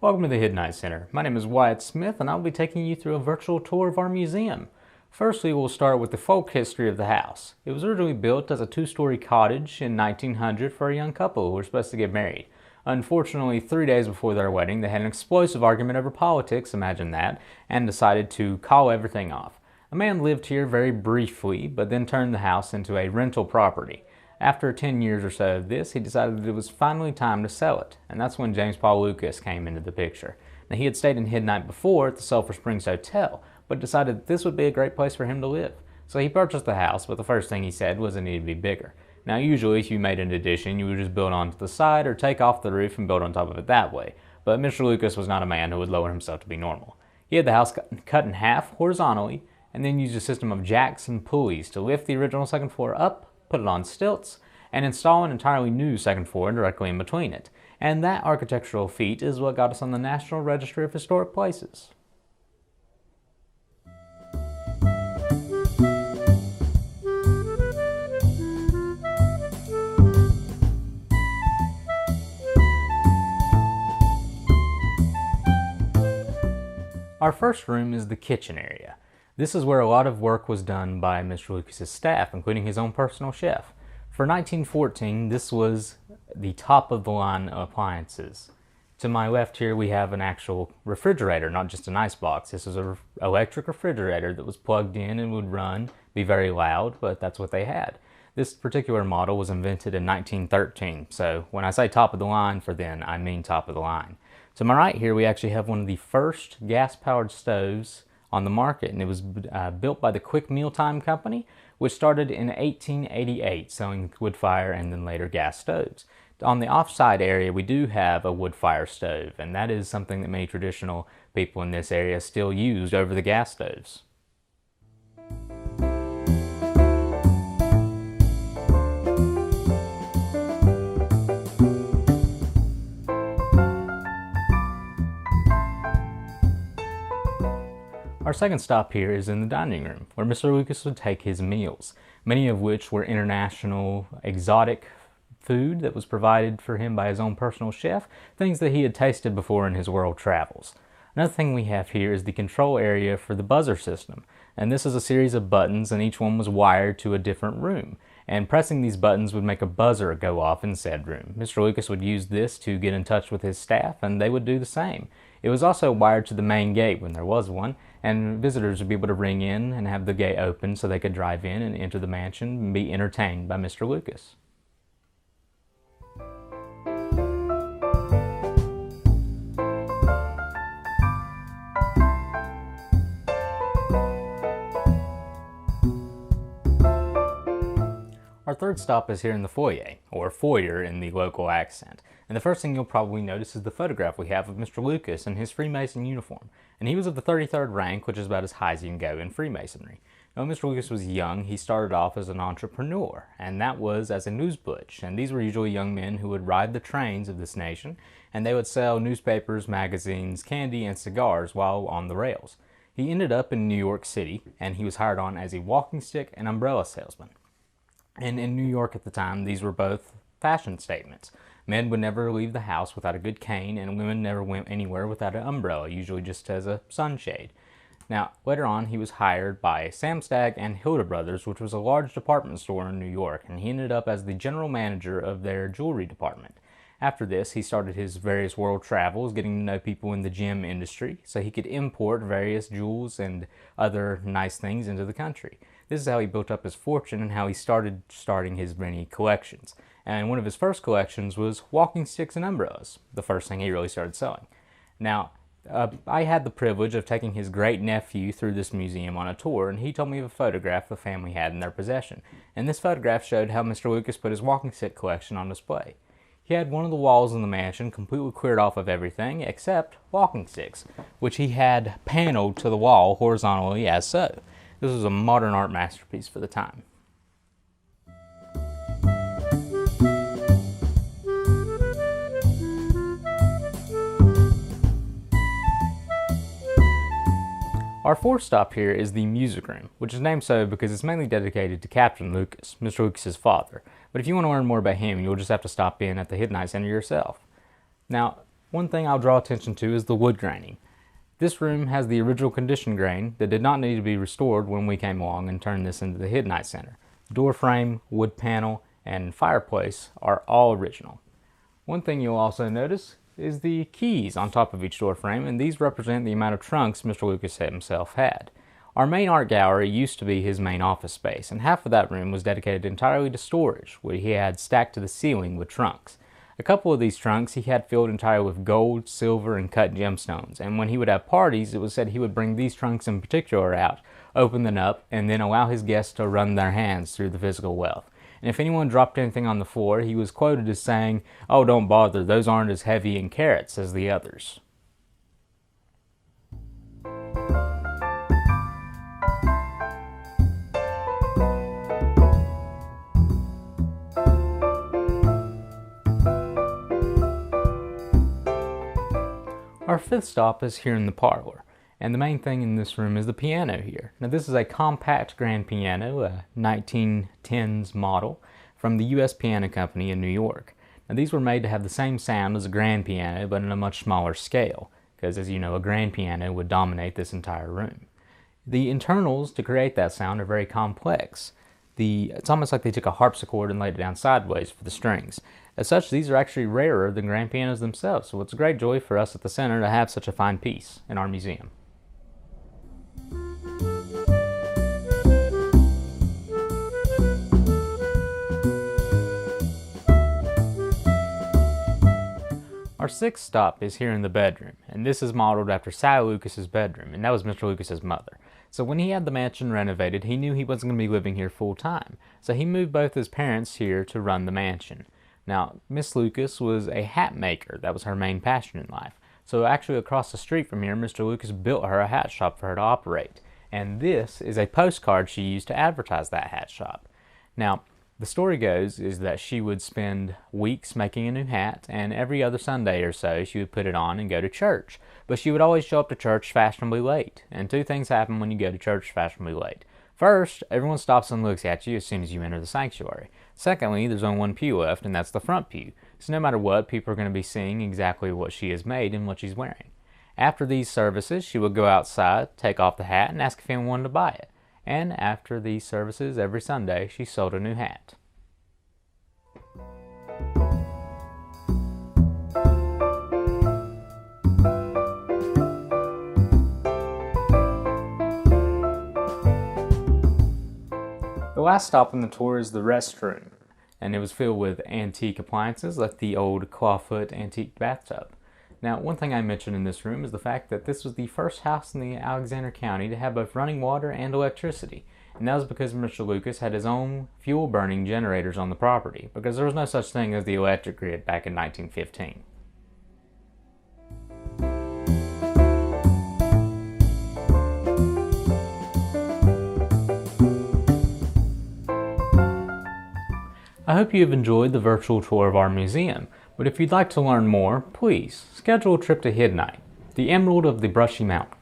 Welcome to the Hiddenite Center. My name is Wyatt Smith and I'll be taking you through a virtual tour of our museum. Firstly, we'll start with the folk history of the house. It was originally built as a two-story cottage in 1900 for a young couple who were supposed to get married. Unfortunately, 3 days before their wedding, they had an explosive argument over politics, imagine that, and decided to call everything off. A man lived here very briefly, but then turned the house into a rental property. After 10 years or so of this, he decided that it was finally time to sell it, and that's when James Paul Lucas came into the picture. Now, he had stayed in Hiddenite before at the Sulphur Springs Hotel, but decided that this would be a great place for him to live. So he purchased the house, but the first thing he said was it needed to be bigger. Now, usually if you made an addition, you would just build onto the side or take off the roof and build on top of it that way. But Mr. Lucas was not a man who would lower himself to be normal. He had the house cut in half horizontally, and then used a system of jacks and pulleys to lift the original second floor up, put it on stilts, and install an entirely new second floor directly in between it. And that architectural feat is what got us on the National Register of Historic Places. Our first room is the kitchen area. This is where a lot of work was done by Mr. Lucas's staff, including his own personal chef. For 1914, this was the top of the line appliances. To my left here, we have an actual refrigerator, not just an icebox. This is an electric refrigerator that was plugged in and would run, be very loud, but that's what they had. This particular model was invented in 1913, so when I say top of the line for then, I mean top of the line. To my right here, we actually have one of the first gas-powered stoves on the market, and it was built by the Quick Mealtime Company, which started in 1888, selling wood fire and then later gas stoves. On the offside area, we do have a wood fire stove, and that is something that many traditional people in this area still used over the gas stoves. Our second stop here is in the dining room, where Mr. Lucas would take his meals, many of which were international, exotic food that was provided for him by his own personal chef, things that he had tasted before in his world travels. Another thing we have here is the control area for the buzzer system, and this is a series of buttons, and each one was wired to a different room, and pressing these buttons would make a buzzer go off in said room. Mr. Lucas would use this to get in touch with his staff, and they would do the same. It was also wired to the main gate when there was one, and visitors would be able to ring in and have the gate open so they could drive in and enter the mansion and be entertained by Mr. Lucas. Our third stop is here in the foyer, or foyer in the local accent. And the first thing you'll probably notice is the photograph we have of Mr. Lucas in his Freemason uniform. And he was of the 33rd rank, which is about as high as you can go in Freemasonry. Now, when Mr. Lucas was young, he started off as an entrepreneur, and that was as a newsbutch. And these were usually young men who would ride the trains of this nation, and they would sell newspapers, magazines, candy, and cigars while on the rails. He ended up in New York City, and he was hired on as a walking stick and umbrella salesman. And in New York at the time, these were both fashion statements. Men would never leave the house without a good cane, and women never went anywhere without an umbrella, usually just as a sunshade. Now, later on, he was hired by Samstag and Hilda Brothers, which was a large department store in New York, and he ended up as the general manager of their jewelry department. After this, he started his various world travels, getting to know people in the gem industry, so he could import various jewels and other nice things into the country. This is how he built up his fortune and how he starting his many collections. And one of his first collections was walking sticks and umbrellas, the first thing he really started selling. Now, I had the privilege of taking his great-nephew through this museum on a tour, and he told me of a photograph the family had in their possession. And this photograph showed how Mr. Lucas put his walking stick collection on display. He had one of the walls in the mansion completely cleared off of everything except walking sticks, which he had paneled to the wall horizontally as so. This was a modern art masterpiece for the time. Our fourth stop here is the music room, which is named so because it's mainly dedicated to Captain Lucas, Mr. Lucas's father. But if you want to learn more about him, you'll just have to stop in at the Hiddenite Center yourself. Now, One thing I'll draw attention to is the wood graining. This room has the original condition grain that did not need to be restored when we came along and turned this into the Hiddenite Center. Door frame, wood panel, and fireplace are all original. One thing you'll also notice is the keys on top of each door frame, and these represent the amount of trunks Mr. Lucas himself had. Our main art gallery used to be his main office space, and half of that room was dedicated entirely to storage, where he had stacked to the ceiling with trunks. A couple of these trunks he had filled entirely with gold, silver, and cut gemstones, and when he would have parties, it was said he would bring these trunks in particular out, open them up, and then allow his guests to run their hands through the physical wealth. And if anyone dropped anything on the floor, he was quoted as saying, "Oh, don't bother, those aren't as heavy in carats as the others." Our fifth stop is here in the parlor, and the main thing in this room is the piano here. Now this is a compact grand piano, a 1910s model from the U.S. Piano Company in New York. Now these were made to have the same sound as a grand piano, but in a much smaller scale, because as you know, a grand piano would dominate this entire room. The internals to create that sound are very complex. It's almost like they took a harpsichord and laid it down sideways for the strings. As such, these are actually rarer than grand pianos themselves, so it's a great joy for us at the center to have such a fine piece in our museum. Our sixth stop is here in the bedroom, and this is modeled after Sally Lucas's bedroom, and that was Mr. Lucas's mother. So when he had the mansion renovated, he knew he wasn't going to be living here full time, so he moved both his parents here to run the mansion. Now, Miss Lucas was a hat maker. That was her main passion in life. So actually across the street from here, Mr. Lucas built her a hat shop for her to operate. And this is a postcard she used to advertise that hat shop. Now, the story goes is that she would spend weeks making a new hat, and every other Sunday or so she would put it on and go to church. But she would always show up to church fashionably late. And two things happen when you go to church fashionably late. First, everyone stops and looks at you as soon as you enter the sanctuary. Secondly, there's only one pew left, and that's the front pew. So no matter what, people are going to be seeing exactly what she has made and what she's wearing. After these services, she would go outside, take off the hat, and ask if anyone wanted to buy it. And after these services, every Sunday, she sold a new hat. The last stop on the tour is the restroom, and it was filled with antique appliances like the old clawfoot antique bathtub. Now, one thing I mentioned in this room is the fact that this was the first house in the Alexander County to have both running water and electricity, and that was because Mr. Lucas had his own fuel-burning generators on the property, because there was no such thing as the electric grid back in 1915. I hope you have enjoyed the virtual tour of our museum, but if you'd like to learn more, please schedule a trip to Hiddenite, the Emerald of the Brushy Mountains.